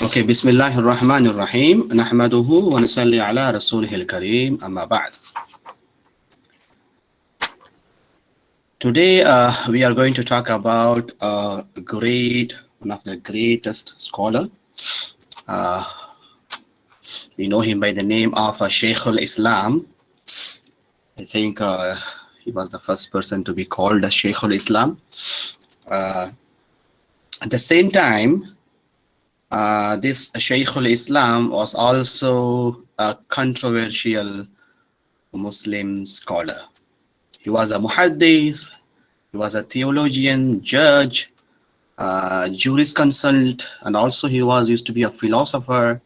Okay, Bismillahir Rahmanir Rahim. Nahmaduhu wa nusalli ala rasulihil kareem. Amma ba'd. Today we are going to talk about one of the greatest scholar. Uh, we know him by the name of Shaykh al-Islam. I think he was the first person to be called a Shaykh al-Islam. At the same time, this Shaykh al-Islam was also a controversial Muslim scholar. He was a muhaddith, he was a theologian, judge, jurisconsult, and also he used to be a philosopher.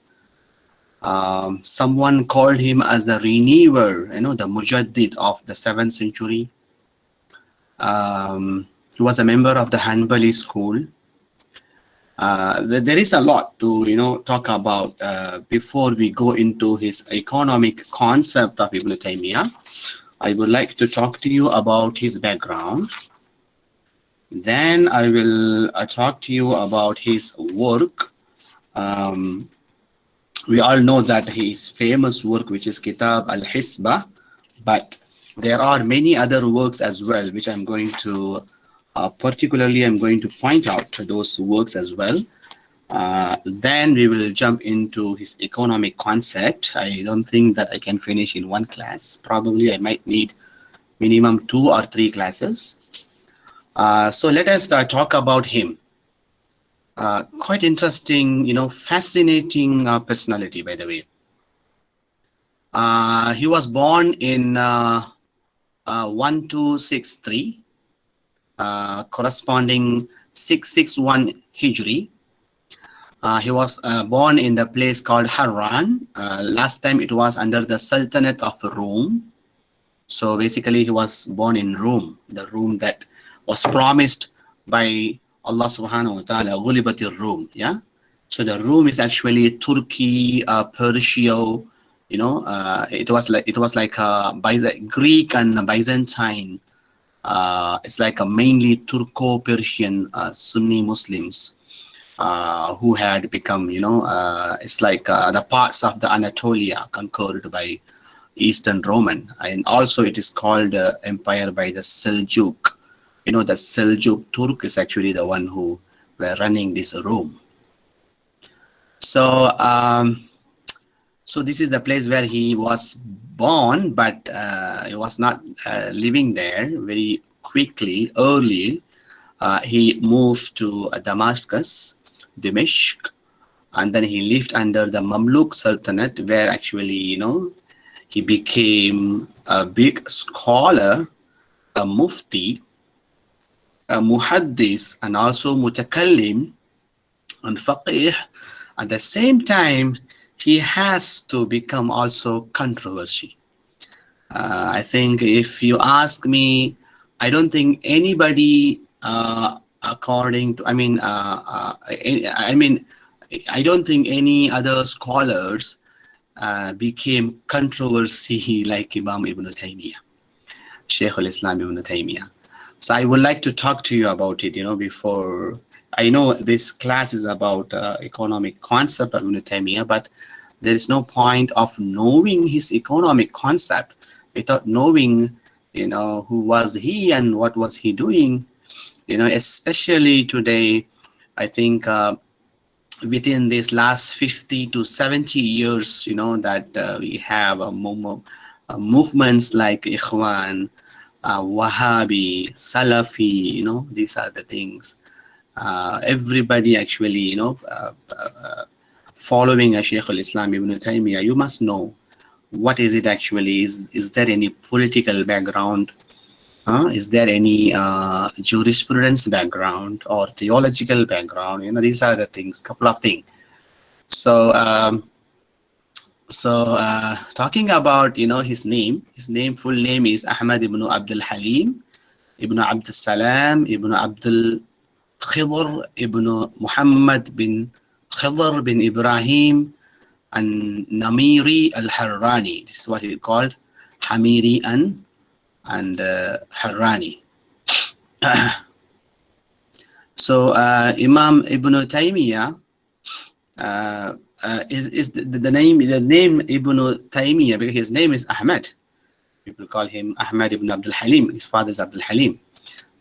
Someone called him as the renewer, the mujaddid of the 7th century. He was a member of the Hanbali school. There is a lot to talk about before we go into his economic concept of Ibn Taimiyyah. I would like to talk to you about his background. Then I will talk to you about his work. We all know that his famous work, which is Kitab al-Hisbah, but there are many other works as well, which I'm going to particularly I'm going to point out those works as well. Then we will jump into his economic concept. I don't think that I can finish in one class. Probably I might need minimum 2 or 3 classes. So let us talk about him. Quite interesting, fascinating personality, by the way. He was born in 1263. Corresponding 661 Hijri. He was born in the place called Harran. Last time it was under the Sultanate of Rome. So basically he was born in Rome, the Rome that was promised by Allah subhanahu wa ta'ala, Ghulibatir Rome. Yeah. So the Rome is actually Turkey, Persia, it was like Greek and Byzantine. It's like a mainly Turco-Persian Sunni Muslims who had become, it's like the parts of the Anatolia conquered by Eastern Roman, and also it is called empire by the Seljuk. The Seljuk Turk is actually the one who were running this Rome. So, so this is the place where he was born, but he was not living there very quickly. Early, he moved to Damascus, Dimashq, and then he lived under the Mamluk Sultanate, where actually, he became a big scholar, a mufti, a muhaddis, and also mutakallim and faqih. At the same time, he has to become also controversy. I think if you ask me, I don't think anybody, according to, I don't think any other scholars became controversy like Imam Ibn Taimiyyah, Shaykh al-Islam Ibn Taimiyyah. So I would like to talk to you about it, before. I know this class is about economic concept of Ibn Taimiyyah, but there is no point of knowing his economic concept without knowing, who was he and what was he doing. Especially today, I think within these last 50 to 70 years, that we have movements like ECON, Wahhabi, Salafi, these are the things. Everybody actually, following a Shaykh al-Islam Ibn Taimiyyah, you must know what is it actually. Is there any political background? Is there any jurisprudence background or theological background? These are the things, couple of things. So, talking about, his full name is Ahmad ibn Abdul Halim, ibn Abdul Salam, ibn Abdul Khidr, ibn Muhammad bin Khidr bin Ibrahim and Namiri al-Harrani. This is what he called, Hamiri and Harrani. So Imam Ibn Taimiyyah is the name Ibn Taimiyyah, because his name is Ahmad. People call him Ahmad ibn Abdul Halim. His father is Abdul Halim.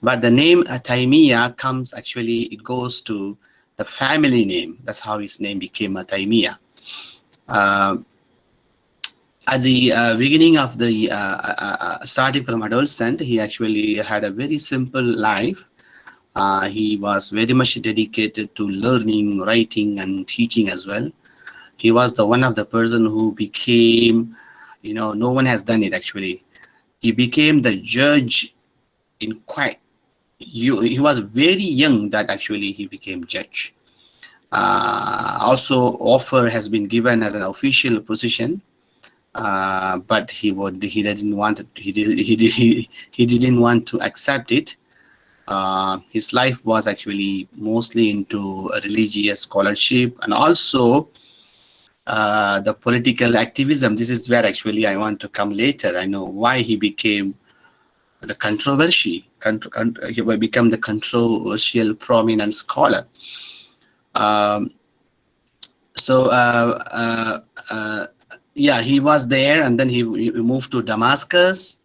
But the name Taimiyyah comes, actually, it goes to the family name. That's how his name became a Taimiyyah. At the beginning of the starting from adolescent, he actually had a very simple life. He was very much dedicated to learning, writing, and teaching as well. He was the one of the person who became, no one has done it actually. He became the judge in quite. He was very young that actually he became judge. Also, offer has been given as an official position. But he didn't want it. He didn't want to accept it. His life was actually mostly into religious scholarship and also the political activism. This is where actually I want to come later. I know why he became the controversy. He become the controversial prominent scholar. Yeah, he was there, and then he moved to Damascus,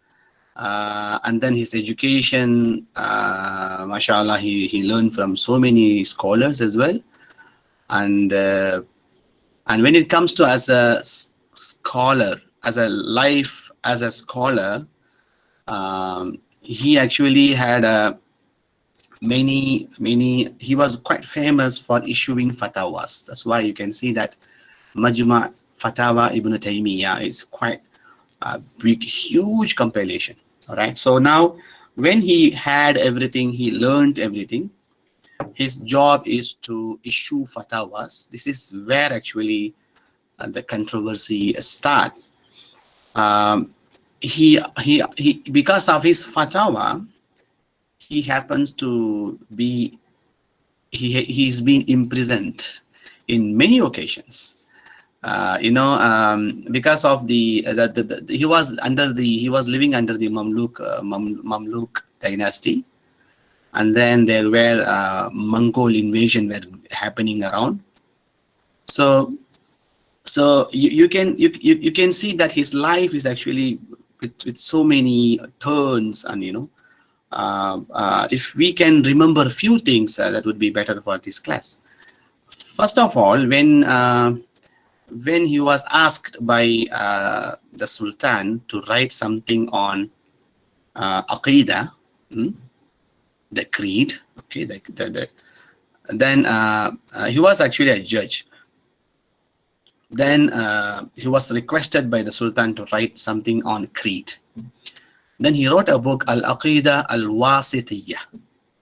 and then his education, mashallah, he learned from so many scholars as well. And when it comes to as a scholar, as a life as a scholar, he actually had many, he was quite famous for issuing fatwas. That's why you can see that Majma' Fatawa Ibn Taymiyyah is quite a big, huge compilation. All right. So now, when he had everything, he learned everything. His job is to issue fatawas. This is where actually the controversy starts. Because of his fatawa, he happens to be. He's been imprisoned in many occasions. Because of he was living under the Mamluk dynasty, and then there were Mongol invasion were happening around. So you can see that his life is actually with so many turns, and if we can remember a few things, that would be better for this class. First of all, when he was asked by the Sultan to write something on Aqidah, the creed, okay, then he was actually a judge. Then he was requested by the Sultan to write something on creed. Then he wrote a book, Al-Aqidah al-Wasitiyyah.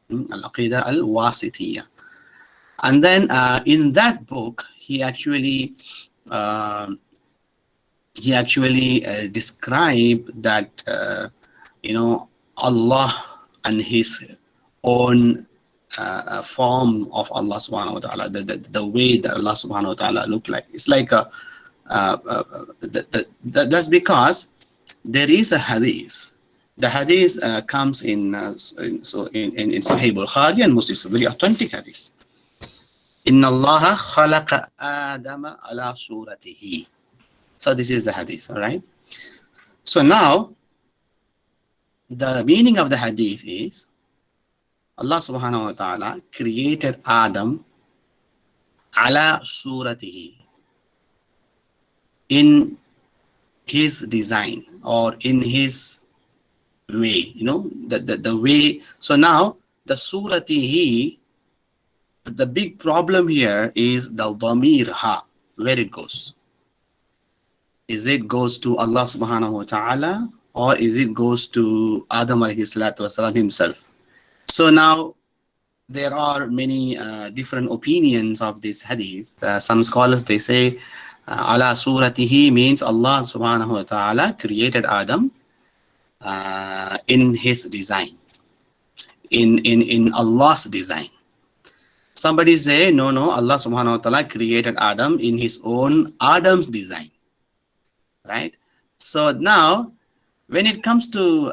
Al-Aqidah al-Wasitiyyah. And then in that book, he actually described that Allah and his own form of Allah subhanahu wa ta'ala, the way that Allah subhanahu wa ta'ala look like. It's like that's because there is a hadith. The hadith comes in Sahih Bukhari and Muslim. It's a very authentic hadith. Inna Allah khalaqa Adama ala suratihi. So this is the hadith, all right? So now, the meaning of the hadith is, Allah subhanahu wa ta'ala created Adam ala suratihi, in his design or in his way, the way. So now, the suratihi, the big problem here is the dhamir ha, where it goes. Is it goes to Allah subhanahu wa ta'ala, or is it goes to Adam alayhi salatu wasalam himself? So now there are many different opinions of this hadith. Some scholars, they say ala suratihi means Allah subhanahu wa ta'ala created Adam in his design, in Allah's design. Somebody say, no, Allah subhanahu wa ta'ala created Adam in his own Adam's design. Right? So now, when it comes to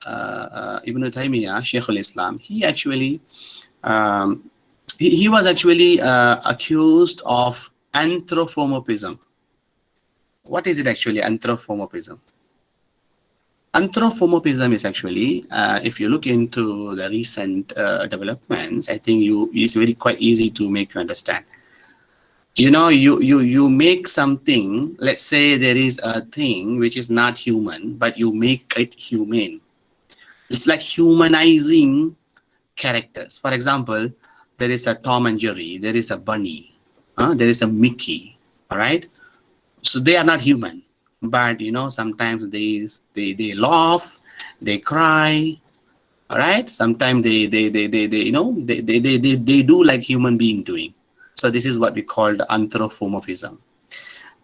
Ibn Taymiyyah, Shaykh al-Islam, he actually he was actually accused of anthropomorphism. What is it actually, anthropomorphism? Anthropomorphism is actually, if you look into the recent developments, I think it's very quite easy to make you understand. You know, you make something, let's say there is a thing which is not human, but you make it humane. It's like humanizing characters. For example, there is a Tom and Jerry, there is a Bunny, there is a Mickey, all right? So they are not human, but you know, sometimes they laugh, they cry, all right? Sometimes they you know, they do like human being doing. So this is what we called anthropomorphism.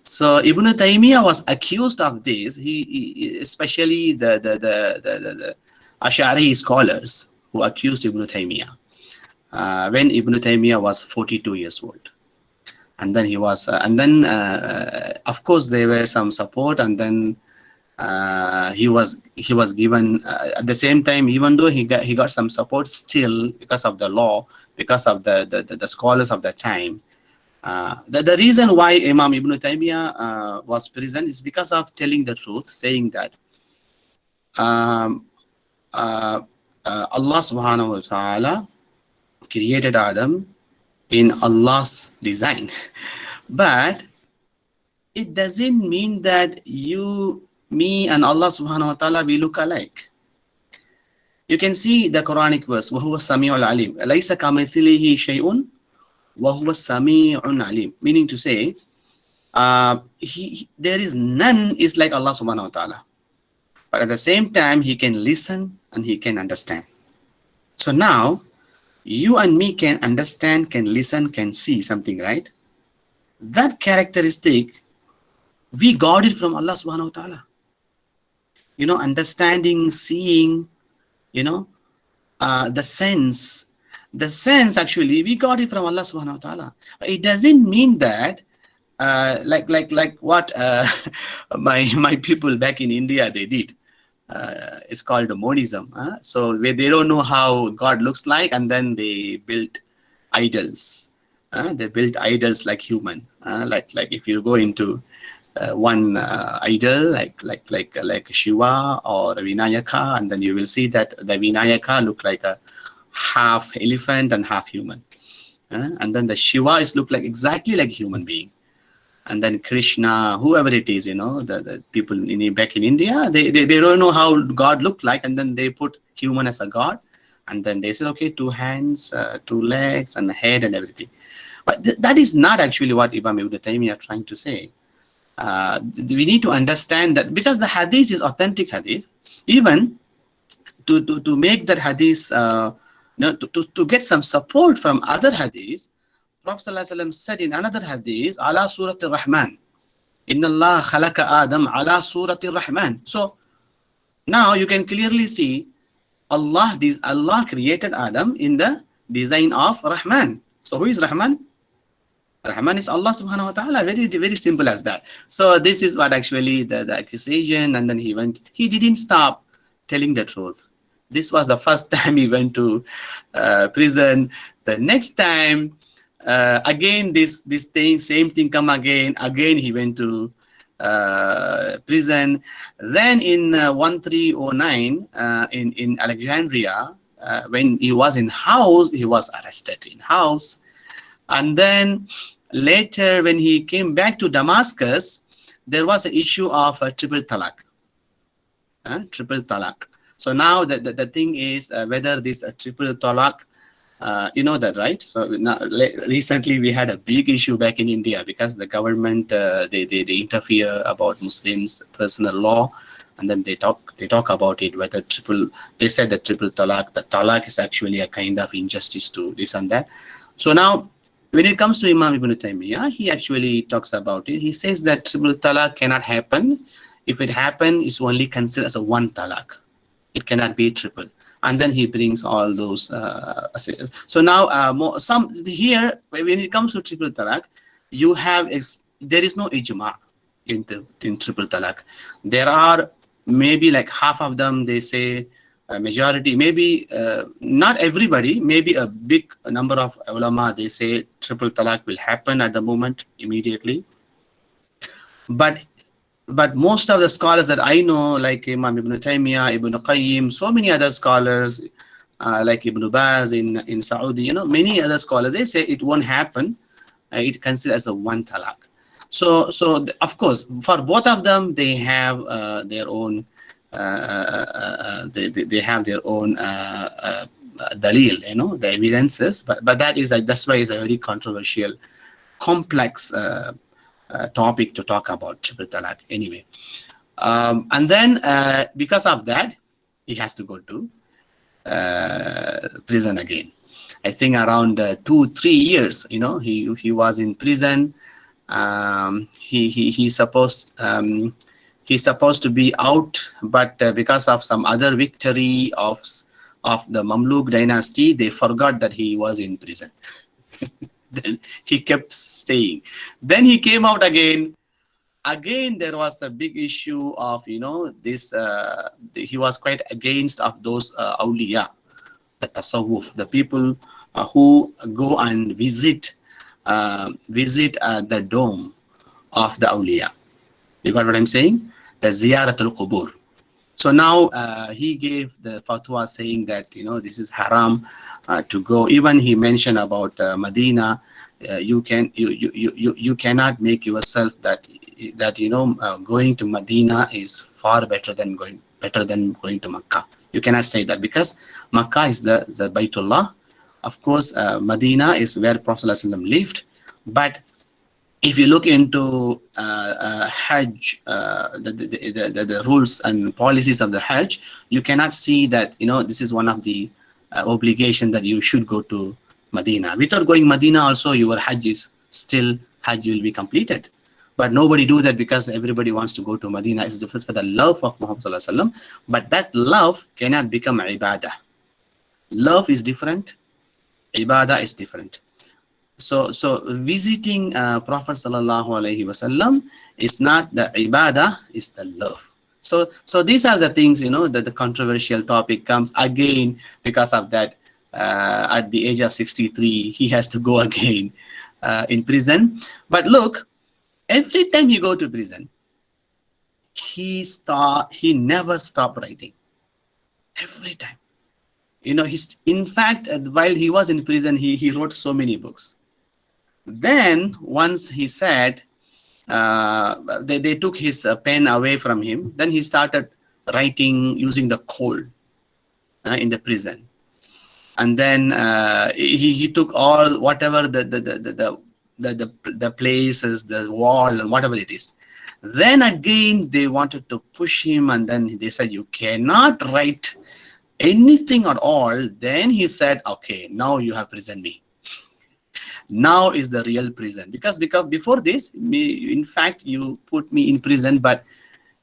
So Ibn Taimiyyah was accused of this. He especially the Ash'ari scholars who accused Ibn Taimiyyah when Ibn Taimiyyah was 42 years old. And then he was, of course, there were some support, and then he was given at the same time, even though he got some support, still because of the law, because of the scholars of that time. The reason why Imam Ibn Taymiyyah was present is because of telling the truth, saying that Allah subhanahu wa ta'ala created Adam in Allah's design, but it doesn't mean that you, me, and Allah subhanahu wa ta'ala, we look alike. You can see the Quranic verse, وَهُوَ السَّمِيعُ الْعَلِيمُ لَيْسَ كَمِثْلِهِ شَيْءٌ وَهُوَ السَّمِيعُ الْعَلِيمُ, meaning to say, there is none is like Allah subhanahu wa ta'ala, but at the same time, he can listen and he can understand. So now, you and me can understand, can listen, can see something, right? That characteristic, we got it from Allah subhanahu wa ta'ala. You know, understanding, seeing, you know, the sense actually, we got it from Allah subhanahu wa ta'ala. It doesn't mean that, like what my people back in India, they did. It's called monism. So they don't know how God looks like, and then they built idols. They built idols like human. Like if you go into one idol like Shiva or Vinayaka, and then you will see that the Vinayaka look like a half elephant and half human. And then the Shiva is look like exactly like human being. And then Krishna, whoever it is, you know, the people back in India, they don't know how God looked like, and then they put human as a God, and then they say, okay, 2 hands, 2 legs, and a head and everything. But that is not actually what Imam Ibn Taymiyyah are trying to say. We need to understand that because the hadith is authentic hadith, even to make that hadith, to get some support from other hadiths, Prophet ﷺ said in another hadith, ala surati rahman, inna Allah khalaqa Adam ala surati rahman. So now you can clearly see Allah created Adam in the design of Rahman. So who is Rahman? Rahman is Allah subhanahu wa ta'ala. Very, very simple as that. So this is what actually the accusation, and then he didn't stop telling the truth. This was the first time he went to prison. The next time, again same thing come again he went to prison. Then in 1309 in Alexandria, when he was in house, he was arrested in house. And then later when he came back to Damascus, there was an issue of a triple talaq. So now the thing is whether this triple talaq, you know that, right? So now, recently we had a big issue back in India because the government they interfere about Muslims' personal law, and then they talk about it, whether they said that triple talaq, the talaq is actually a kind of injustice to this and that. So now when it comes to Imam Ibn Taymiyyah, he actually talks about it. He says that triple talaq cannot happen. If it happens, it's only considered as a 1 talaq. It cannot be triple. And then he brings all those. So now, here when it comes to triple talaq, you have there is no ijma in triple talaq. There are maybe like half of them, they say majority, maybe not everybody, maybe a big number of ulama, they say triple talaq will happen at the moment immediately. But most of the scholars that I know, like Imam Ibn Taimiyyah, Ibn Qayyim, so many other scholars, like Ibn Baz in Saudi, you know, many other scholars, they say it won't happen. It considered as a one talaq. So of course, for both of them, they have their own. They have their own dalil, you know, the evidences. But that is that's why it's a very controversial, complex topic to talk about triple talaq. Anyway, and then because of that, he has to go to prison again. I think around 2-3 years, you know, he was in prison. He's supposed to be out, but because of some other victory of the Mamluk dynasty, they forgot that he was in prison. Then he kept staying. Then he came out again. Again, there was a big issue of, you know, this. He was quite against of those awliya, the tasawwuf, the people who go and visit the dome of the awliya. You got what I'm saying? The ziyaratul qubur. So now he gave the fatwa saying that, you know, this is haram to go. Even he mentioned about Medina. You cannot make yourself that you know, going to Medina is far better than going to Makkah. You cannot say that, because Makkah is the Baytullah. Of course, Medina is where Prophet ﷺ lived. But if you look into Hajj, the rules and policies of the Hajj, you cannot see that, you know, this is one of the obligation that you should go to Medina. Without going Medina also, your Hajj will be completed. But nobody do that, because everybody wants to go to Medina. It's just for the love of Muhammad sallallahu alaihi wasallam. But that love cannot become ibadah. Love is different. Ibadah is different. So visiting Prophet sallallahu alaihi wasallam is not the ibadah, is the love. So these are the things, you know, that the controversial topic comes again because of that. At the age of 63, he has to go again in prison. But look, every time he go to prison, he never stopped writing. Every time, you know, in fact, while he was in prison, he wrote so many books. Then once he said, they took his pen away from him. Then he started writing using the coal in the prison. And then he took all whatever the places, the wall, and whatever it is. Then again they wanted to push him, and then they said, you cannot write anything at all. Then he said, okay, now you have prisoned me. Now is the real prison, because before this, in fact, you put me in prison, but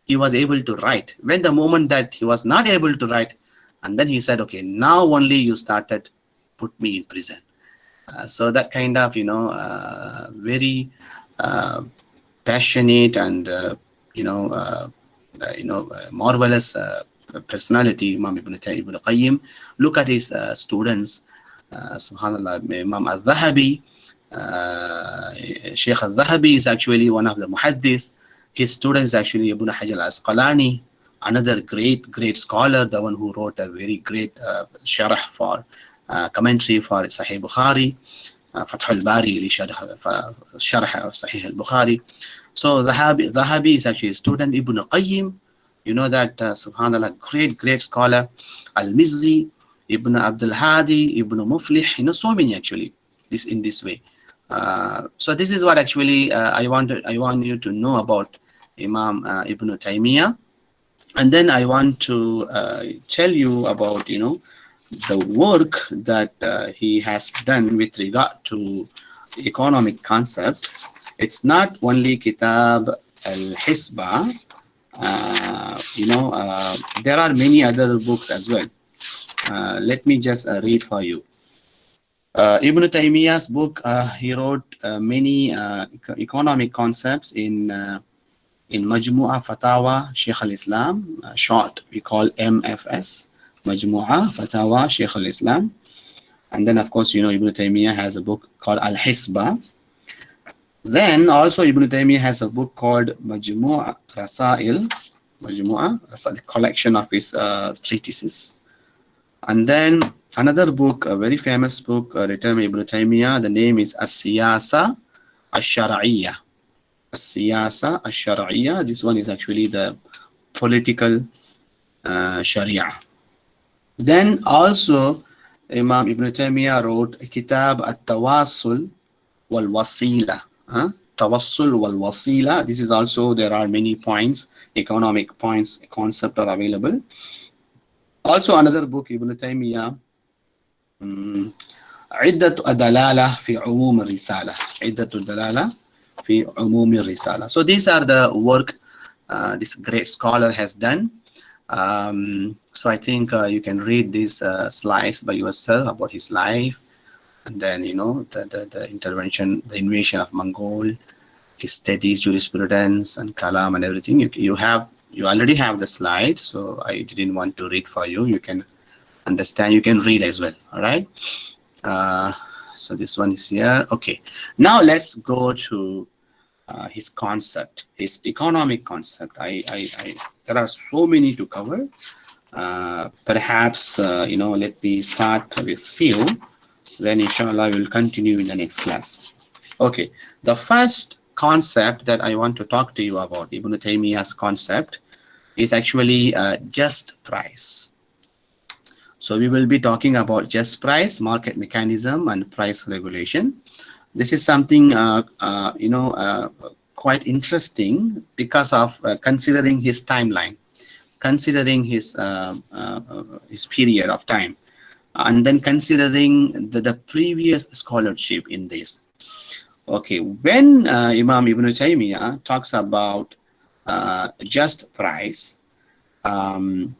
he was able to write. When the moment that he was not able to write, and then he said, okay, now only you started put me in prison. So that kind of, you know, very passionate and marvelous personality, Imam Ibn Qayyim. Look at his students, subhanallah. Imam al-Zahabi, Sheikh al-Zahabi is actually one of the muhaddith. His student is actually Ibn Hajar al-Asqalani, another great scholar, the one who wrote a very great sharh for commentary for Sahih Bukhari, Fath al-Bari, sharh Sahih al-Bukhari. So Zahabi is actually a student. Ibn Qayyim, you know that, subhanallah, great scholar. Al-Mizzi, Ibn Abdul Hadi, Ibn Muflih, you know, so many actually, in this way. So this is what actually I want you to know about Imam Ibn Taimiyyah. And then I want to tell you about, you know, the work that he has done with regard to economic concept. It's not only Kitab al-Hisba, there are many other books as well. Let me just read for you. Ibn Taymiyyah's book, he wrote many economic concepts in Majmu'a Fatawa Sheikh al-Islam, short we call MFS, Majmu'a Fatawa Shaykh al-Islam. And then, of course, Ibn Taymiyyah has a book called Al-Hisba. Then also Ibn Taymiyyah has a book called Majmu'a Rasail. Majmu'a Rasail, collection of his treatises. And then another book, a very famous book written by Ibn Taymiyyah, the name is As-Siyasa Ash-Shar'iyyah. As-Siyasa Ash-Shar'iyyah. This one is actually the political Sharia. Then also Imam Ibn Taymiyyah wrote a Kitab At-Tawassul wal-Wasila. Tawassul wal-Wasila. This is also, there are many points, economic points, concept are available. Also another book, Ibn Taymiyyah, Iddatu Ad-Dalala fi Umum Risala. Iddatu Ad-Dalala fi Umum Risala. So these are the work this great scholar has done. So I think you can read these slides by yourself about his life, and then the intervention, the invasion of Mongol, his studies, jurisprudence and kalam and everything. You already have the slide, so I didn't want to read for you. You can understand, you can read as well. All right. So this one is here. Okay. Now let's go to his concept, his economic concept. There are so many to cover. Perhaps let me start with few. Then inshallah we'll continue in the next class. Okay. The first concept that I want to talk to you about, Ibn Taymiyyah's concept, is actually just price. So we will be talking about just price, market mechanism, and price regulation. This is something quite interesting because of considering his timeline, considering his period of time, and then considering the previous scholarship in this. Okay, when Imam Ibn Taymiyyah talks about just price,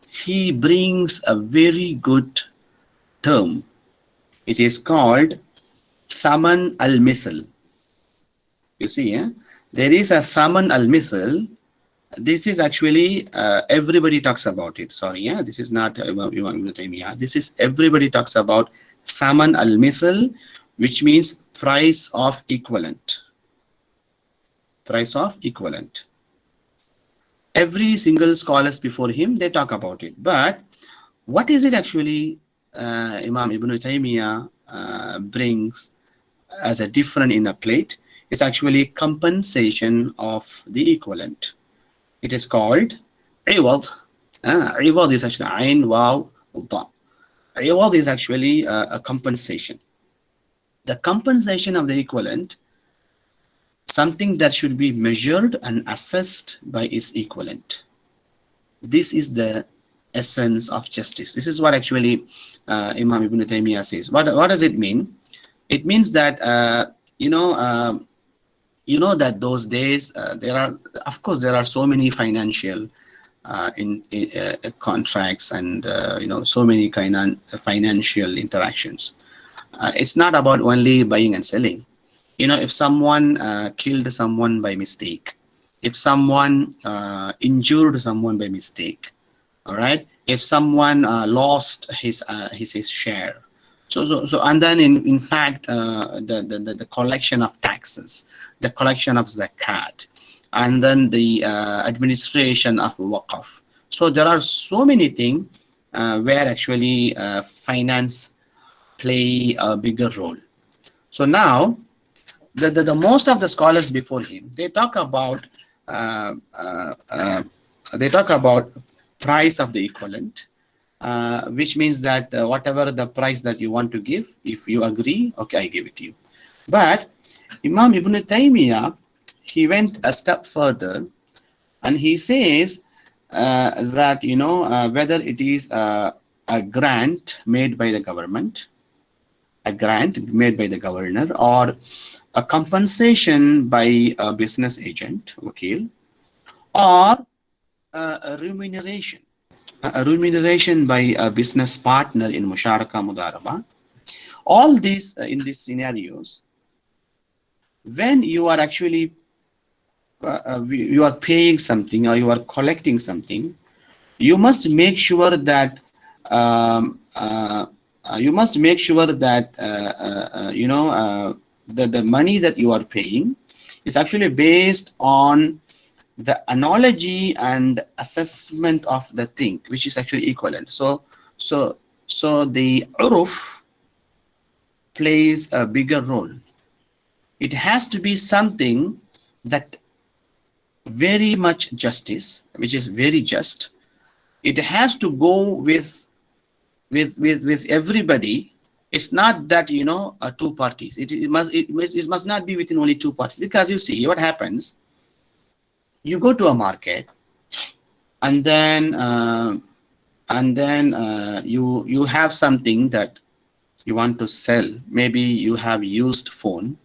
he brings a very good term. It is called Thaman al-Mithl. You see, there is a Thaman al-Mithl. This is actually everybody talks about it. Sorry, this is not Ibn Taymiyyah. This is everybody talks about Thaman al-Mithl, which means price of equivalent. Price of equivalent. Every single scholars before him, they talk about it. But what is it actually Imam Ibn Taymiyyah brings as a different in a plate? It's actually compensation of the equivalent. It is called Iwad. Iwad is actually Ain, Waw, Da. Iwad is actually a compensation. The compensation of the equivalent, something that should be measured and assessed by its equivalent. This is the essence of justice. This is what actually Imam Ibn Taymiyyah says. What does it mean? It means that that those days there are so many financial contracts and so many financial interactions. It's not about only buying and selling. If someone killed someone by mistake, if someone injured someone by mistake, all right, if someone lost his share, so and then in fact the collection of taxes, the collection of zakat, and then the administration of waqf. So there are so many things where actually finance play a bigger role. So now the most of the scholars before him, they talk about price of the equivalent, which means that whatever the price that you want to give, if you agree, okay, I give it to you. But Imam Ibn Taymiyyah, he went a step further, and he says that whether it is a grant made by the government, a grant made by the governor, or a compensation by a business agent, wakil, or a remuneration by a business partner in musharaka mudaraba. All these in these scenarios, when you are actually you are paying something or you are collecting something, you must make sure that you must make sure that the money that you are paying is actually based on the analogy and assessment of the thing, which is actually equivalent. So the uruf plays a bigger role. It has to be something that very much justice, which is very just. It has to go with everybody. It's not that two parties. It must not be within only two parties, because you see what happens. You go to a market, and then you have something that you want to sell. Maybe you have used phone,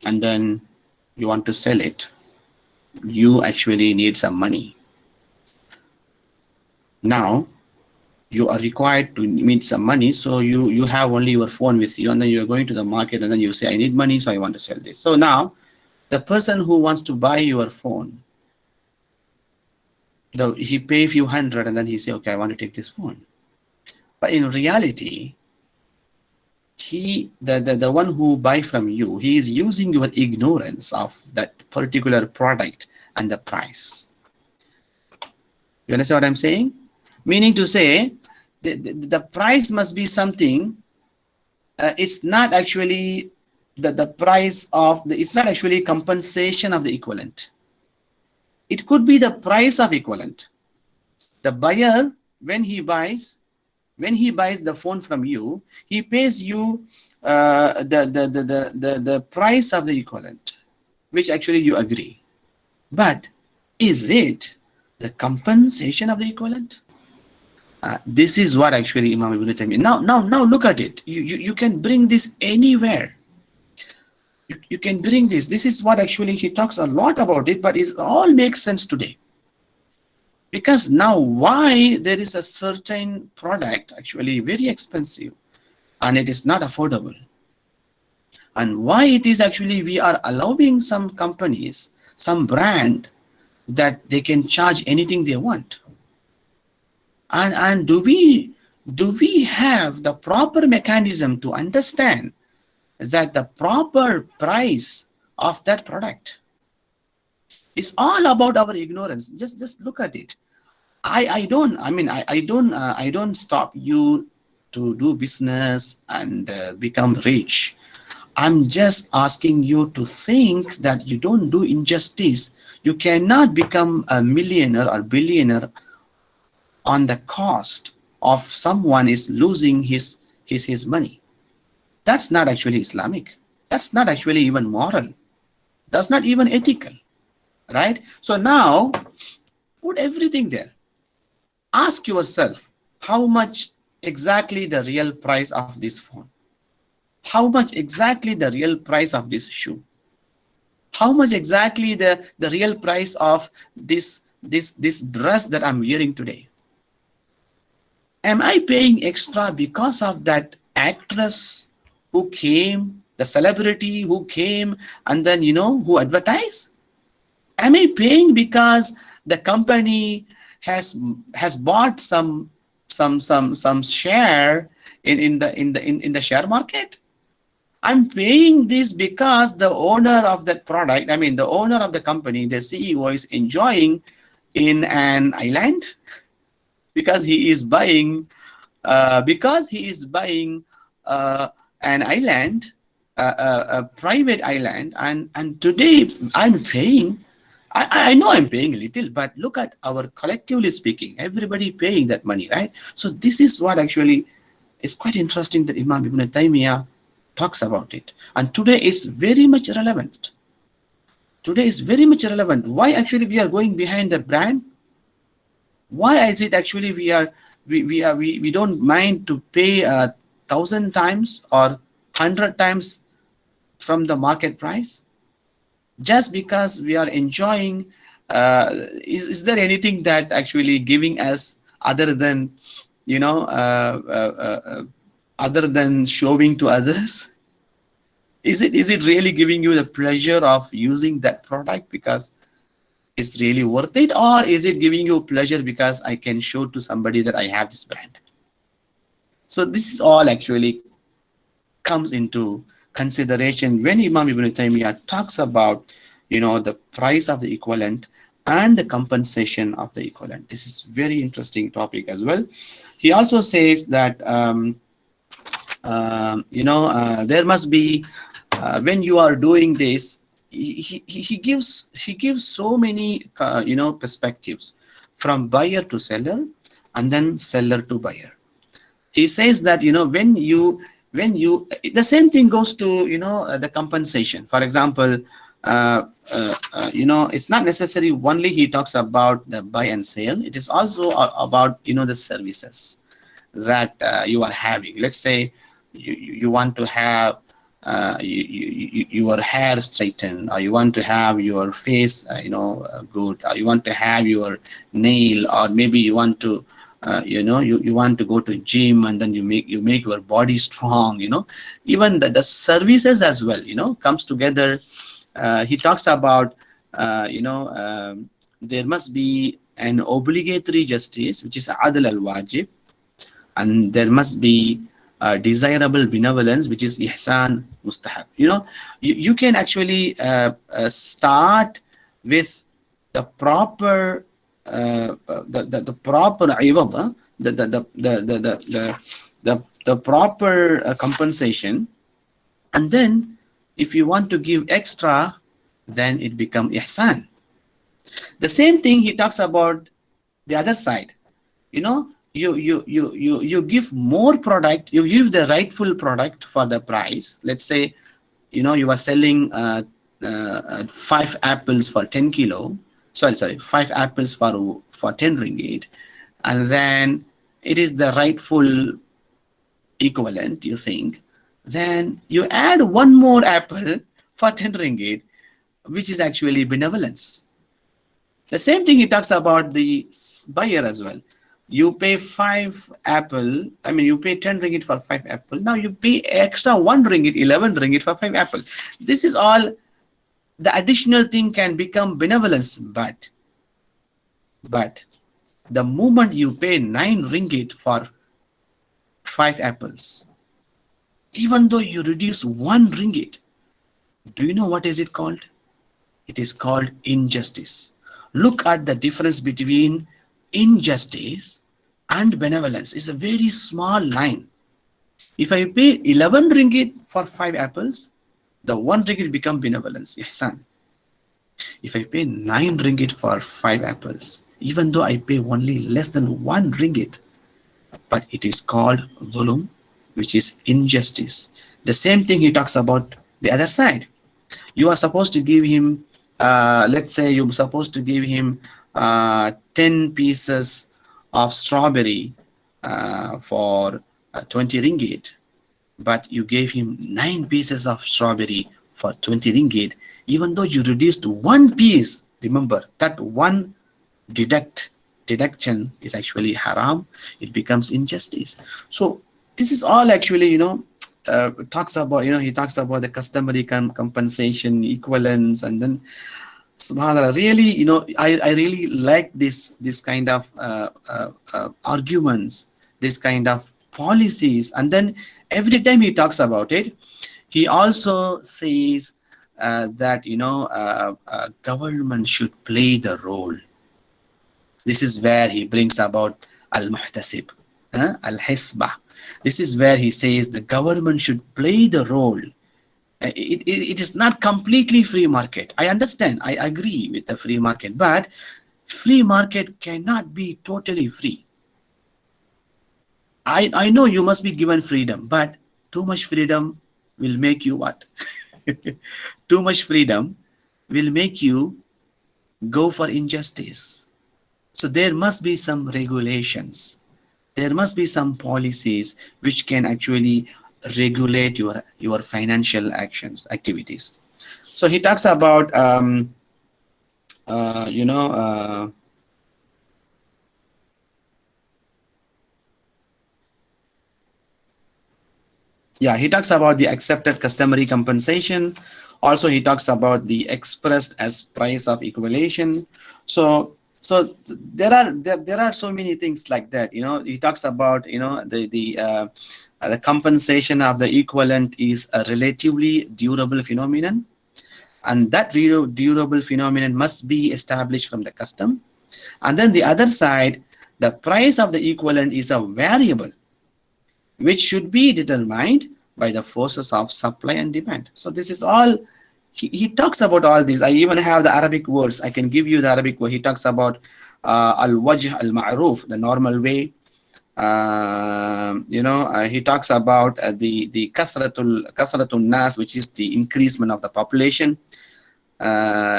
and then you want to sell it. You actually need some money. Now you are required to need some money, so you have only your phone with you, and then you're going to the market, and then you say, I need money, so I want to sell this. So now the person who wants to buy your phone, he pay a few hundred, and then he say, okay, I want to take this phone. But in reality, the one who buy from you, he is using your ignorance of that particular product and the price. You understand what I'm saying? Meaning to say, the price must be something. It's not actually the price of it's not actually compensation of the equivalent. It could be the price of equivalent. The buyer, when he buys the phone from you, he pays you the price of the equivalent, which actually you agree. But is it the compensation of the equivalent? This is what actually Imam Ibn Taimiyyah. Now look at it. You can bring this anywhere. You can bring this. This is what actually he talks a lot about it, but it all makes sense today. Because now why there is a certain product actually very expensive and it is not affordable, and why it is actually we are allowing some companies, some brand, that they can charge anything they want. And do we have the proper mechanism to understand that the proper price of that product is all about our ignorance? Just look at it. I don't stop you to do business and become rich. I'm just asking you to think that you don't do injustice. You cannot become a millionaire or billionaire on the cost of someone is losing his money. That's not actually Islamic. That's not actually even moral. That's not even ethical, right? So now put everything there. Ask yourself, how much exactly the real price of this phone? How much exactly the real price of this shoe? How much exactly the real price of this dress that I'm wearing today? Am I paying extra because of that actress who came, the celebrity who came, and then who advertised? Am I paying because the company has bought some share in the share market? I'm paying this because the owner of that product, the owner of the company, the CEO, is enjoying in an island because he is buying an island, a private island, and today I'm paying. I know I'm paying a little, but look at our collectively speaking, everybody paying that money, right? So this is what actually is quite interesting that Imam Ibn Taimiyyah talks about it. And today is very much relevant. Today is very much relevant. Why actually we are going behind the brand? Why is it actually we don't mind to pay 1,000 times or 100 times from the market price? Just because we are enjoying, is there anything that actually giving us other than other than showing to others? Is it really giving you the pleasure of using that product because it's really worth it, or is it giving you pleasure because I can show to somebody that I have this brand? So this is all actually comes into consideration when Imam Ibn Taymiyyah talks about, the price of the equivalent and the compensation of the equivalent. This is very interesting topic as well. He also says that there must be when you are doing this, he gives so many perspectives, from buyer to seller and then seller to buyer. He says that when you the same thing goes to the compensation. For example, it's not necessary only he talks about the buy and sale. It is also about the services that you are having. Let's say you want to have your hair straightened, or you want to have your face good, or you want to have your nail, or maybe you want to you want to go to gym, and then you make your body strong. Even the services as well comes together. He talks about there must be an obligatory justice, which is adl al-wajib, and there must be desirable benevolence, which is ihsan mustahab. You can actually start with the proper the proper ibadah, the proper compensation, and then if you want to give extra, then it becomes ihsan. The same thing he talks about the other side. You give more product, you give the rightful product for the price. Let's say you are selling 5 apples for 10 kilo, sorry 5 apples for 10 ringgit, and then it is the rightful equivalent, you think. Then you add one more apple for 10 ringgit, which is actually benevolence. The same thing he talks about the buyer as well. You pay 5 apple, you pay 10 ringgit for 5 apple. Now you pay extra 1 ringgit, 11 ringgit for 5 apple. This is all, the additional thing can become benevolence, but the moment you pay 9 ringgit for 5 apples, even though you reduce 1 ringgit, do you know what is it called? It is called injustice. Look at the difference between injustice and benevolence. It's a very small line. If I pay 11 ringgit for 5 apples, the 1 ringgit become benevolence, ihsan. If I pay 9 ringgit for 5 apples, even though I pay only less than 1 ringgit, but it is called dhulum, which is injustice. The same thing he talks about the other side. You are supposed to give him, let's say you're supposed to give him 10 pieces of strawberry for 20 ringgit, but you gave him 9 pieces of strawberry for 20 ringgit, even though you reduced 1 piece. Remember that one deduction is actually haram. It becomes injustice. So this is all actually talks about he talks about the customary compensation, equivalence, and then subhanallah, really I really like this kind of arguments, this kind of policies. And then every time he talks about it, he also says that government should play the role. This is where he brings about al-muhtasib, al-hisbah. This is where he says the government should play the role. It is not completely free market. I understand, I agree with the free market, but free market cannot be totally free. I know you must be given freedom, but too much freedom will make you what? Too much freedom will make you go for injustice. So there must be some regulations. There must be some policies which can actually regulate your financial activities. So he talks about he talks about the accepted customary compensation. Also he talks about the expressed as price of equivalation. So So there are so many things like that. You know, he talks about, you know, the compensation of the equivalent is a relatively durable phenomenon, and that durable phenomenon must be established from the custom. And then the other side, the price of the equivalent is a variable which should be determined by the forces of supply and demand. So this is all, he talks about all these. I even have the Arabic words. I can give you the Arabic word. He talks about al-wajh al-ma'ruf, the normal way. He talks about the kasratul nas, which is the increasement of the population.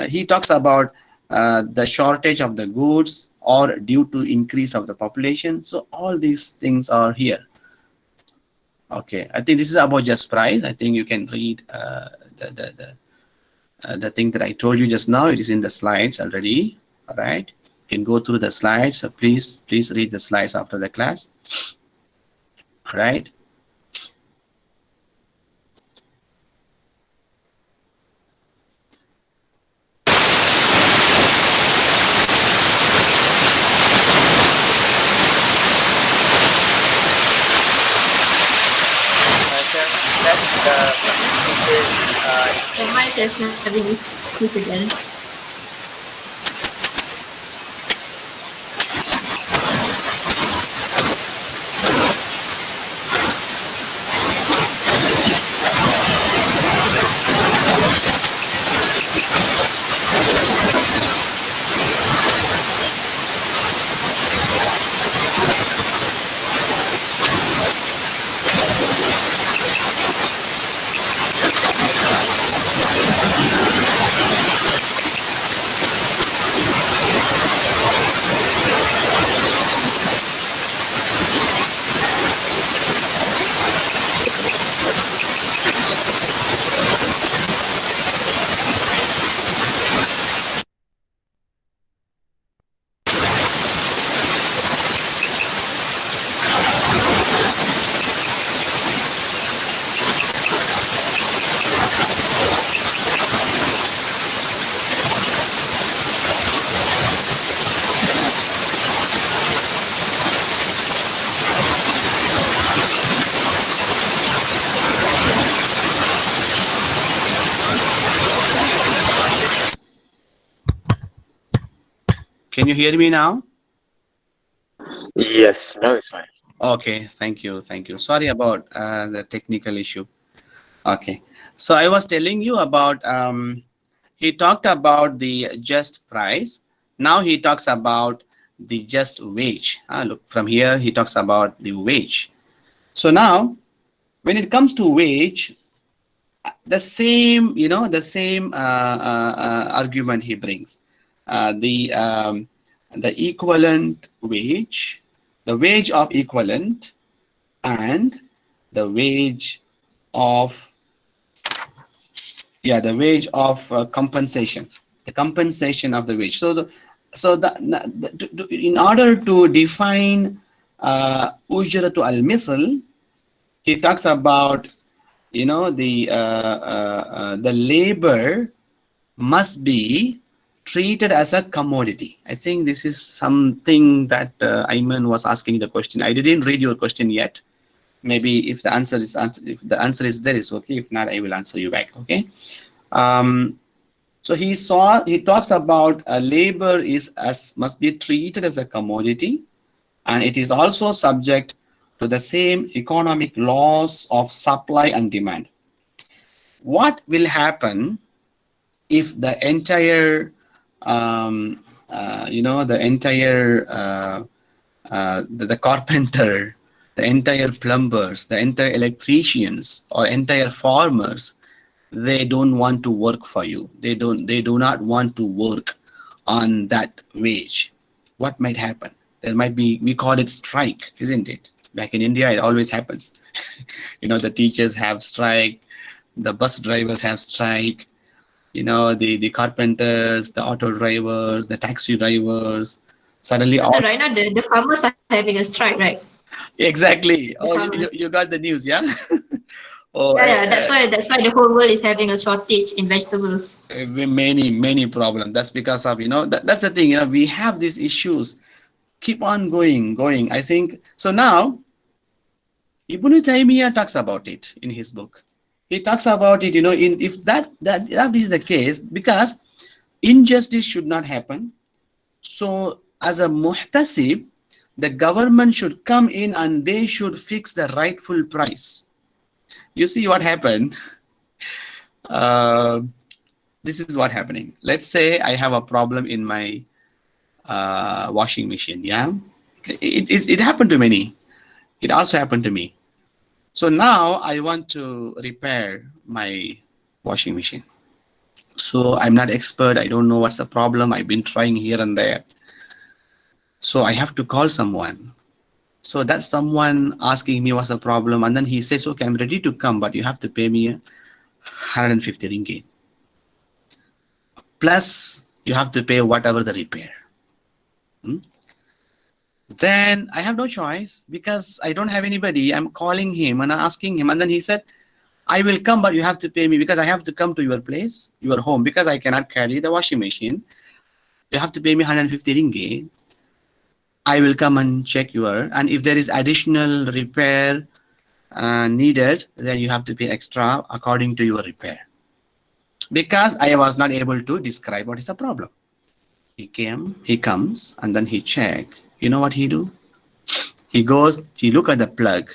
He talks about the shortage of the goods or due to increase of the population. So all these things are here. Okay, I think this is about just price. I think you can read the thing that I told you just now. It is in the slides already. All right, you can go through the slides. So please read the slides after the class. All right. The mic is having issues again. Can you hear me now? Yes, no, it's fine. Okay, thank you. Sorry about the technical issue. Okay, so I was telling you about, he talked about the just price. Now he talks about the just wage. Look, from here he talks about the wage. So now when it comes to wage, the same, argument he brings. The equivalent wage, the wage of equivalent, and the wage of compensation, the compensation of the wage. In order to define ujratu al-mithl, he talks about, the labor must be treated as a commodity. I think this is something that Ayman was asking the question. I didn't read your question yet. Maybe if the answer is there, is okay. If not, I will answer you back. Okay. So he talks about labor must be treated as a commodity, and it is also subject to the same economic laws of supply and demand. What will happen if the entire the carpenter, the entire plumbers, the entire electricians, or entire farmers, they don't want to work for you? They do not want to work on that wage. What might happen? There might be, we call it strike, isn't it? Back in India, it always happens. The teachers have strike, the bus drivers have strike, the carpenters, the auto drivers, the taxi drivers. Suddenly, all Right now, the farmers are having a strike, right? exactly. Oh, you got the news, yeah. Oh, Yeah, that's why the whole world is having a shortage in vegetables. many problems. That's because of, that's the thing, we have these issues keep on going. I think so. Now Ibn Taymiyyah talks about it in his book. He talks about it, in if that is the case, because injustice should not happen. So as a muhtasib, the government should come in and they should fix the rightful price. You see what happened? Uh, this is what happening. Let's say I have a problem in my washing machine. Yeah, it happened to many. It also happened to me. So now I want to repair my washing machine. So I'm not expert. I don't know what's the problem. I've been trying here and there. So I have to call someone. So that's someone asking me what's the problem. And then he says, okay, I'm ready to come, but you have to pay me 150 ringgit. Plus you have to pay whatever the repair. Then I have no choice because I don't have anybody. I'm calling him and asking him. And then he said, I will come, but you have to pay me because I have to come to your place, your home, because I cannot carry the washing machine. You have to pay me 150 ringgit. I will come and check and if there is additional repair needed, then you have to pay extra according to your repair. Because I was not able to describe what is the problem. He comes, and then he check. You know what he do? He look at the plug,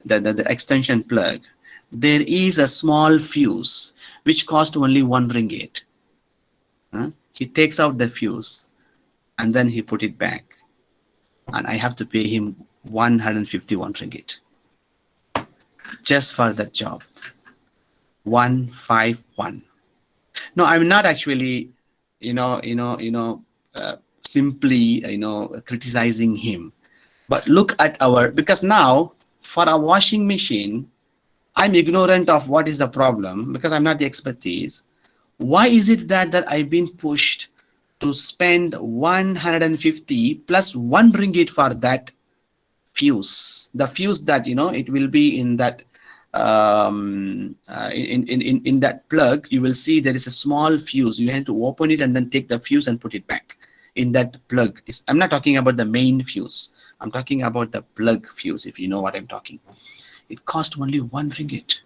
the extension plug. There is a small fuse which cost only 1 ringgit. He takes out the fuse and then he put it back, and I have to pay him 151 ringgit just for that job. 151. No, I'm not actually, simply, criticizing him. But look at because now for a washing machine, I'm ignorant of what is the problem because I'm not the expertise. Why is it that I've been pushed to spend 150 plus 1 ringgit for that fuse? The fuse that, it will be in that in that plug. You will see there is a small fuse. You have to open it and then take the fuse and put it back in that plug. I'm not talking about the main fuse. I'm talking about the plug fuse, if you know what I'm talking. It cost only 1 ringgit.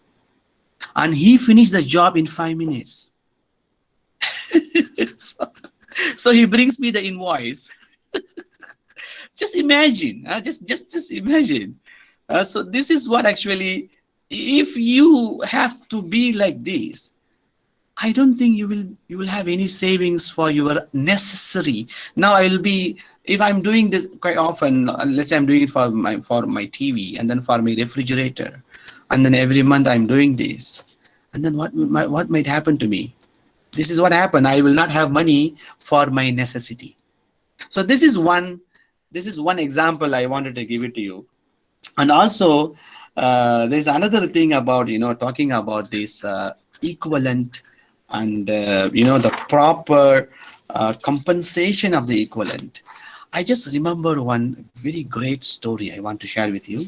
And he finished the job in 5 minutes. so he brings me the invoice. Just imagine, just imagine. So this is what actually, if you have to be like this, I don't think you will have any savings for your necessary. Now I will be, if I'm doing this quite often, let's say I'm doing it for my TV and then for my refrigerator, and then every month I'm doing this, and then what might happen to me? This is what happened. I will not have money for my necessity. So this is one example I wanted to give it to you. And also there's another thing about, talking about this equivalent and the proper compensation of the equivalent. I just remember one very great story I want to share with you.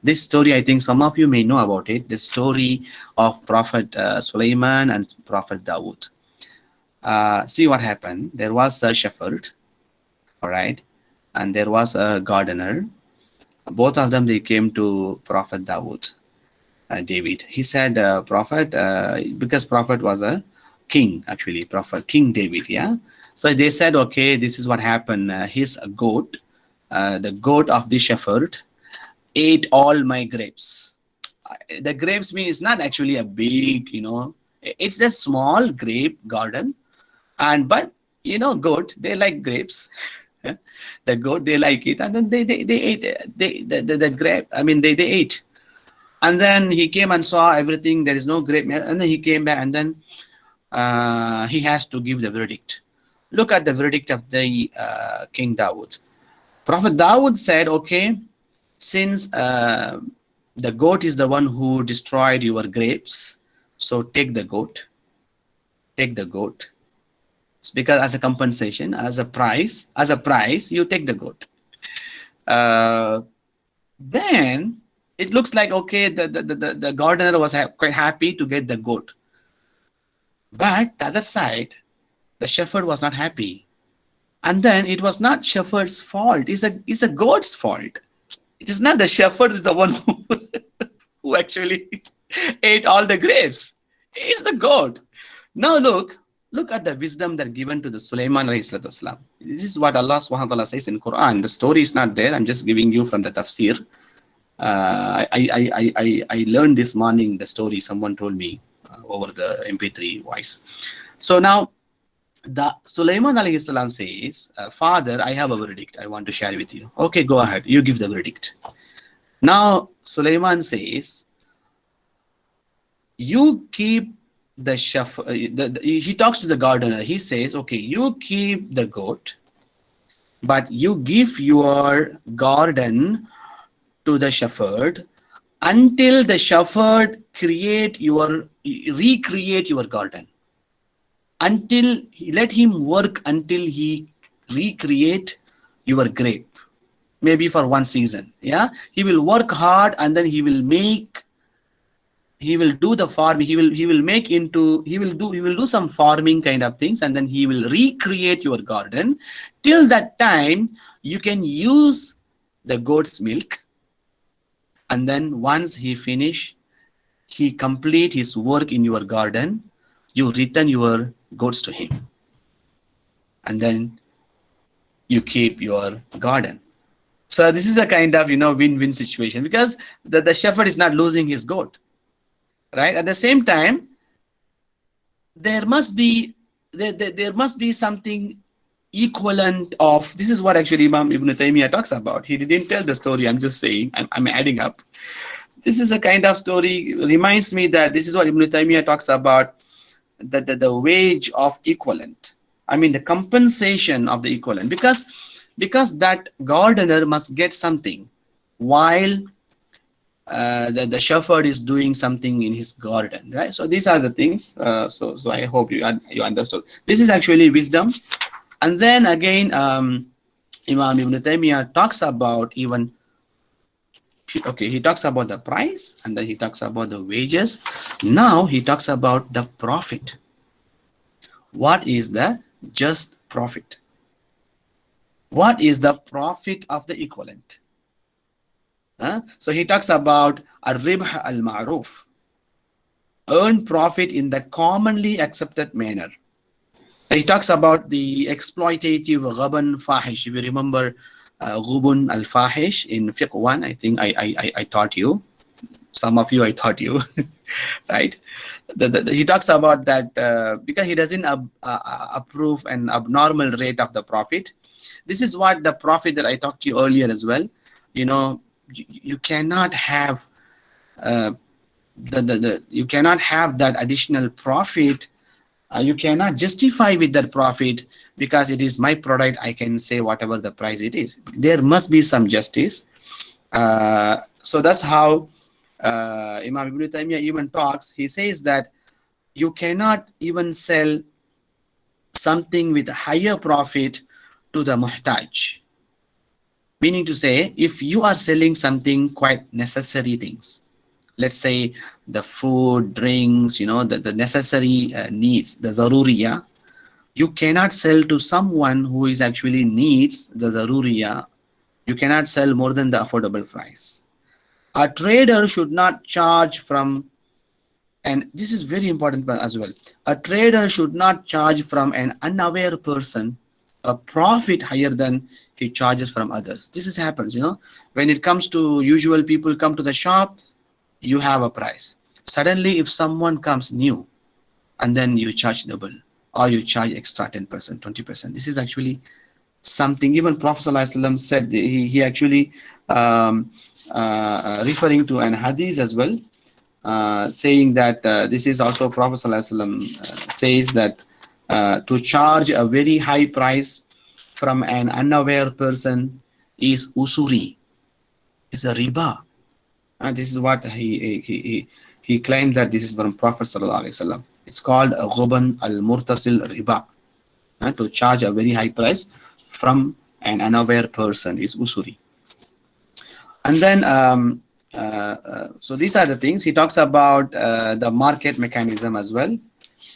This story, I think some of you may know about it, the story of Prophet Sulaiman and Prophet Dawood. See what happened. There was a shepherd, all right, and there was a gardener. Both of them, they came to Prophet Dawood, David. He said, Prophet, because Prophet was a king, actually, Prophet King David, yeah. So they said, okay, this is what happened. His goat, the goat of the shepherd, ate all my grapes. The grapes means not actually a big, it's a small grape garden, but goat, they like grapes. The goat, they like it, and then they ate the grape. I mean, they ate. And then he came and saw everything. There is no grape, and then he came back, and then he has to give the verdict. Look at the verdict of the King Dawood. Prophet Dawood said, okay, since the goat is the one who destroyed your grapes, so take the goat. Take the goat. It's because as a compensation, as a price, you take the goat. Then It looks like, okay, the gardener was quite happy to get the goat. But the other side, the shepherd was not happy. And then it was not shepherd's fault. It's a goat's fault. It is not the shepherd is the one who actually ate all the grapes. It's the goat. Now look at the wisdom that given to the Sulaiman alayhi salatu wasalam. This is what Allah subhanahu wa ta'ala says in Quran. The story is not there. I'm just giving you from the tafsir. I learned this morning the story. Someone told me over the MP3 voice. So now the Sulaiman alayhi salam says, Father, I have a verdict. I want to share with you. Okay, go ahead. You give the verdict. Now Sulaiman says, you keep the shepherd. He talks to the gardener. He says, okay, you keep the goat, but you give your garden to the shepherd until the shepherd recreate your garden. Until let him work until he recreate your grape, maybe for one season. Yeah, he will work hard, and then he will do the farming. He will do some farming kind of things, and then he will recreate your garden. Till that time, you can use the goat's milk, and then once he complete his work in your garden, you return your goats to him, and then you keep your garden. So this is a kind of win-win situation, because the shepherd is not losing his goat, right? At the same time, there must be something equivalent of. This is what actually Imam Ibn Taimiyyah talks about. He didn't tell the story. I'm just saying. I'm adding up. This is a kind of story. Reminds me that this is what Ibn Taimiyyah talks about. The wage of equivalent. I mean the compensation of the equivalent, because that gardener must get something while the shepherd is doing something in his garden, right? So these are the things. So I hope you understood. This is actually wisdom. And then again, Imam Ibn Taymiyyah talks about even. Okay, he talks about the price, and then he talks about the wages. Now he talks about the profit. What is the just profit? What is the profit of the equivalent? So he talks about al-ribh al-ma'ruf, earn profit in the commonly accepted manner. He talks about the exploitative ghaban fahish. If you remember Ghubun al-Fahish in Fiqh 1, I think I taught you. Some of you I taught you, right? He talks about that because he doesn't approve an abnormal rate of the profit. This is what the profit that I talked to you earlier as well. You cannot have you cannot have that additional profit. You cannot justify with that profit because it is my product. I can say whatever the price it is. There must be some justice. So that's how Imam Ibn Taymiyyah even talks. He says that you cannot even sell something with a higher profit to the muhtaj. Meaning to say, if you are selling something quite necessary things, let's say the food, drinks, the necessary needs, the zaruriya, you cannot sell to someone who is actually needs the zaruriya. You cannot sell more than the affordable price. A trader should not charge from, and this is very important as well, a trader should not charge from an unaware person a profit higher than he charges from others. This happens, when it comes to usual people come to the shop, you have a price. Suddenly, if someone comes new, and then you charge double, or you charge extra 10%, 20%. This is actually something even Prophet ﷺ said. He actually referring to an hadith as well, saying that this is also Prophet ﷺ says that to charge a very high price from an unaware person is usuri, is a riba. This is what he claimed that this is from Prophet ﷺ. It's called a ghuban al-murtasil riba. To charge a very high price from an unaware person is usuri. And then so these are the things. He talks about the market mechanism as well.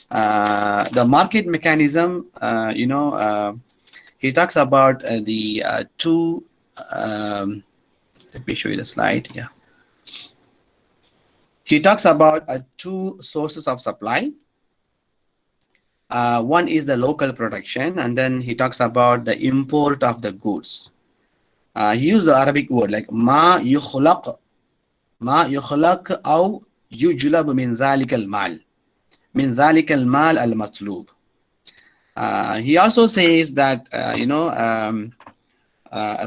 The market mechanism, he talks about the two. Let me show you the slide. Yeah. He talks about two sources of supply. One is the local production, and then he talks about the import of the goods. He used the Arabic word like ma yukhlaq أو يجلب من ذلك المال من ذلك المال المطلوب. He also says that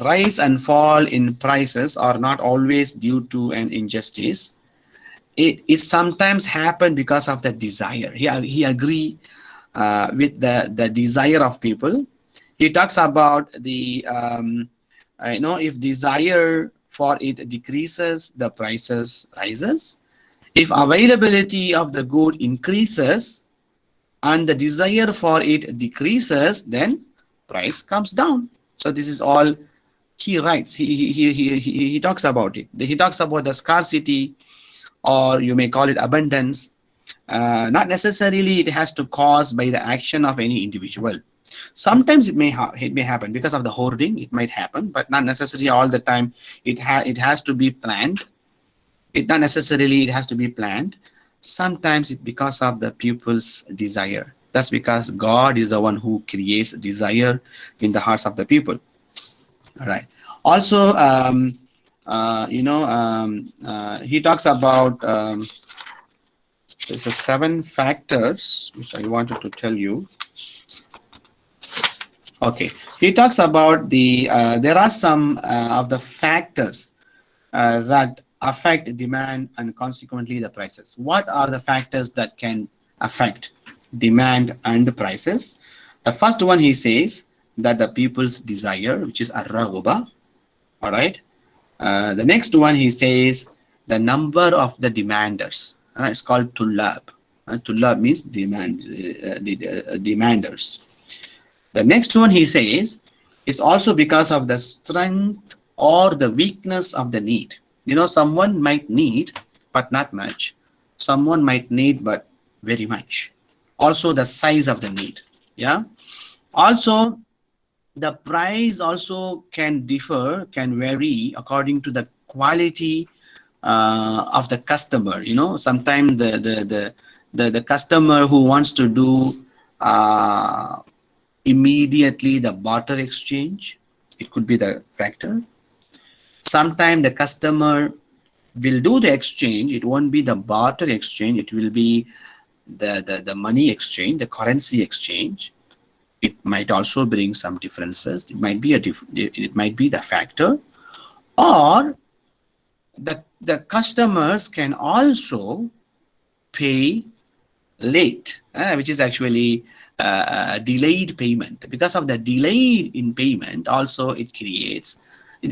rise and fall in prices are not always due to an injustice. It sometimes happen because of the desire. He agree with the desire of people. He talks about the if desire for it decreases, the prices rises. If availability of the good increases and the desire for it decreases, then price comes down. So this is all he writes. He talks about it. He talks about the scarcity, or you may call it abundance. Not necessarily it has to cause by the action of any individual. Sometimes it may happen because of the hoarding. It might happen, but not necessarily all the time. It has to be planned. Not necessarily it has to be planned. Sometimes it's because of the people's desire. That's because God is the one who creates desire in the hearts of the people. All right. Also, he talks about there's 7 factors which I wanted to tell you. Okay, he talks about the there are some of the factors that affect demand and consequently the prices. What are the factors that can affect demand and the prices? The first one, he says that the people's desire, which is ar-raghba. All right. The next one, he says the number of the demanders. It's called tullab. Tullab means demanders. The next one, he says, is also because of the strength or the weakness of the need. Someone might need, but not much. Someone might need, but very much. Also, the size of the need. Yeah. Also, the price also can differ, can vary according to the quality of the customer. Sometimes the customer who wants to do immediately the barter exchange, it could be the factor. Sometimes the customer will do the exchange. It won't be the barter exchange. It will be the money exchange, the currency exchange. It might also bring some differences. It might be it might be the factor, or the customers can also pay late, which is actually delayed payment. Because of the delay in payment, also it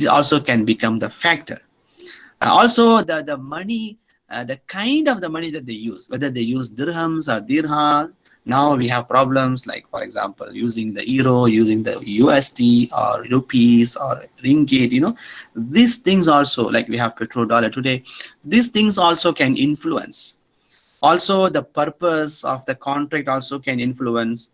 also can become the factor. Also the money, the kind of the money that they use, whether they use dirhams or dirham. Now we have problems like, for example, using the euro, using the USD or rupees or ringgit. These things also, like we have petrodollar today, these things also can influence. Also, the purpose of the contract also can influence,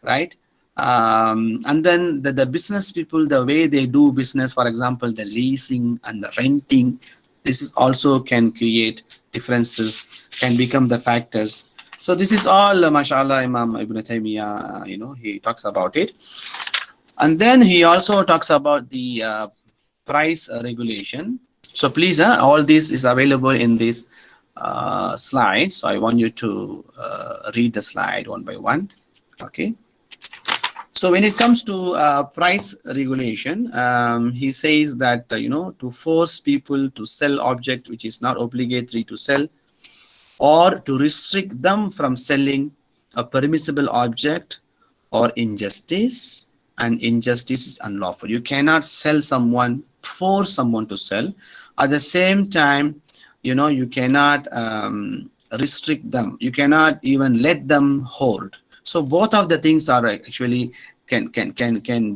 right? And then the business people, the way they do business, for example, the leasing and the renting, this is also can create differences, can become the factors. So this is all, mashallah, Imam Ibn Taimiyyah, he talks about it. And then he also talks about the price regulation. So please, all this is available in this slide. So I want you to read the slide one by one. Okay. So when it comes to price regulation, he says that, to force people to sell object which is not obligatory to sell, or to restrict them from selling a permissible object, or injustice, and injustice is unlawful. You cannot force someone to sell. At the same time, you cannot restrict them. You cannot even let them hoard. So both of the things are actually can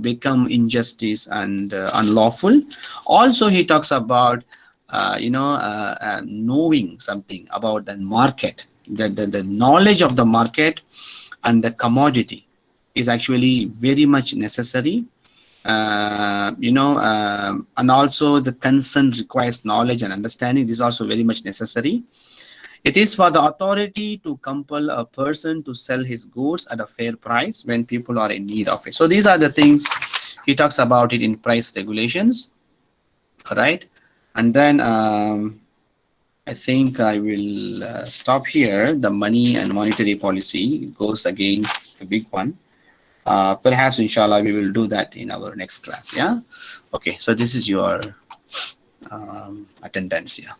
become injustice and unlawful. Also, he talks about knowing something about the market, the knowledge of the market and the commodity is actually very much necessary. And also the consent requires knowledge and understanding. This is also very much necessary. It is for the authority to compel a person to sell his goods at a fair price when people are in need of it. So these are the things he talks about it in price regulations. All right. And then I think I will stop here. The money and monetary policy goes again, the big one. Perhaps, inshallah, we will do that in our next class. Yeah. Okay. So this is your attendance. Yeah.